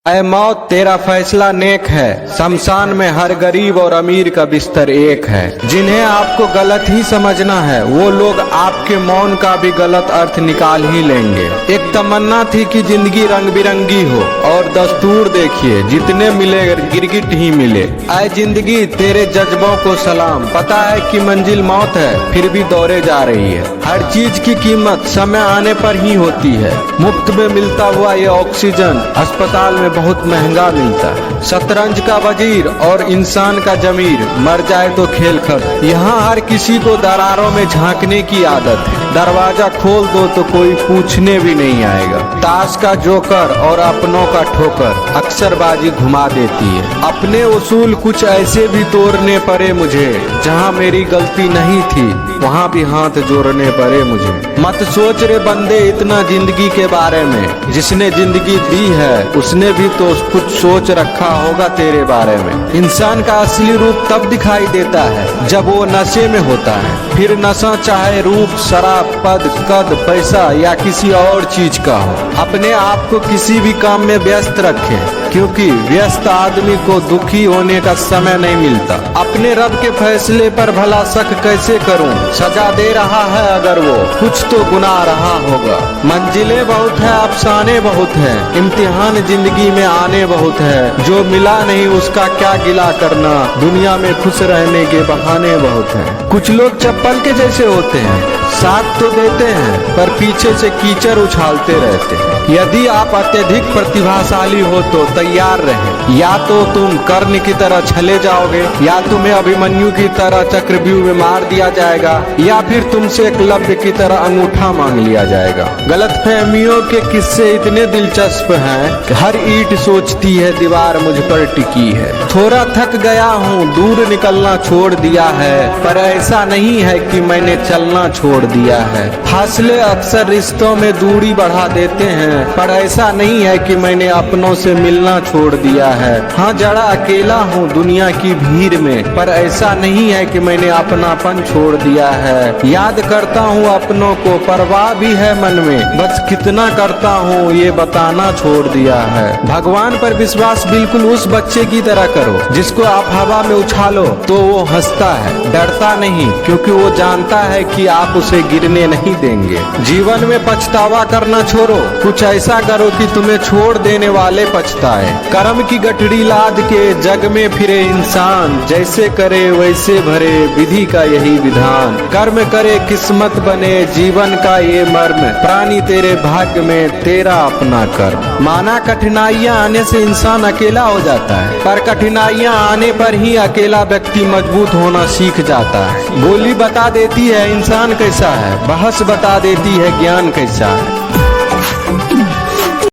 ऐ मौत तेरा फैसला नेक है, शमशान में हर गरीब और अमीर का बिस्तर एक है। जिन्हें आपको गलत ही समझना है वो लोग आपके मौन का भी गलत अर्थ निकाल ही लेंगे। एक तमन्ना थी कि जिंदगी रंग बिरंगी हो और दस्तूर देखिए जितने मिले गिरगिट ही मिले। ऐ जिंदगी तेरे जज्बों को सलाम, पता है कि मंजिल मौत है फिर भी दौड़े जा रही है। हर चीज की कीमत समय आने पर ही होती है। मुफ्त में मिलता हुआ ये ऑक्सीजन अस्पताल में बहुत महंगा मिलता है। शतरंज का वजीर और इंसान का जमीर, मर जाए तो खेल खत्म। यहाँ हर किसी को दरारों में झांकने की आदत है। दरवाजा खोल दो तो कोई पूछने भी नहीं आएगा। ताश का जोकर और अपनों का ठोकर अक्सर बाजी घुमा देती है। अपने उसूल कुछ ऐसे भी तोड़ने पड़े मुझे, जहाँ मेरी गलती नहीं थी वहाँ भी हाथ जोड़ने पड़े मुझे। मत सोच रे बंदे इतना जिंदगी के बारे में, जिसने जिंदगी दी है उसने भी तो कुछ सोच रखा होगा तेरे बारे में। इंसान का असली रूप तब दिखाई देता है जब वो नशे में होता है। फिर नशा चाहे रूप, शराब, पद, कद, पैसा या किसी और चीज का हो। अपने आप को किसी भी काम में व्यस्त रखें, क्योंकि व्यस्त आदमी को दुखी होने का समय नहीं मिलता। अपने रब के फैसले पर भला शक कैसे करूं? सजा दे रहा है अगर वो, कुछ तो गुनाह रहा होगा। मंजिलें बहुत है, अफसाने बहुत है, इम्तिहान जिंदगी में आने बहुत है। जो मिला नहीं उसका क्या गिला करना, दुनिया में खुश रहने के बहाने बहुत हैं। कुछ लोग चप्पल के जैसे होते हैं, साथ तो देते हैं पर पीछे से कीचड़ उछालते रहते हैं। यदि आप अत्यधिक प्रतिभाशाली हो तो तैयार रहें, या तो तुम कर्ण की तरह छले जाओगे, या तुम्हें अभिमन्यु की तरह चक्रव्यूह में मार दिया जाएगा, या फिर तुमसे एकलव्य की तरह अंगूठा मांग लिया जाएगा। गलतफहमियों के किस्से इतने दिलचस्प हैं कि हर ईंट सोचती है दीवार मुझ पर टिकी है। थोड़ा थक गया हूँ, दूर निकलना छोड़ दिया है, पर ऐसा नहीं है कि मैंने चलना छोड़ दिया है। फासले अक्सर रिश्तों में दूरी बढ़ा देते हैं, पर ऐसा नहीं है कि मैंने अपनों से मिलना छोड़ दिया है। हाँ, जरा अकेला हूँ दुनिया की भीड़ में, पर ऐसा नहीं है कि मैंने अपनापन छोड़ दिया है। याद करता हूँ अपनों को, परवाह भी है मन में, बस कितना करता हूँ ये बताना छोड़ दिया है। भगवान पर विश्वास बिल्कुल उस बच्चे की तरह करो जिसको आप हवा में उछालो तो वो हंसता है, डरता नहीं, क्योंकि वो जानता है कि आप उसे गिरने नहीं देंगे। जीवन में पछतावा करना छोड़ो, कुछ ऐसा करो कि तुम्हें छोड़ देने वाले पछताए। कर्म की गठरी लाद के जग में फिरे इंसान, जैसे करे वैसे भरे विधि का यही विधान। कर्म करे किस्मत बने जीवन का ये मर्म, प्राणी तेरे भाग्य में तेरा अपना कर्म। माना कठिनाइयां आने से इंसान अकेला हो जाता है, पर कठिनाइयां आने पर ही अकेला व्यक्ति मजबूत होना सीख जाता है। बोली बता देती है इंसान कैसा है, बहस बता देती है ज्ञान कैसा है।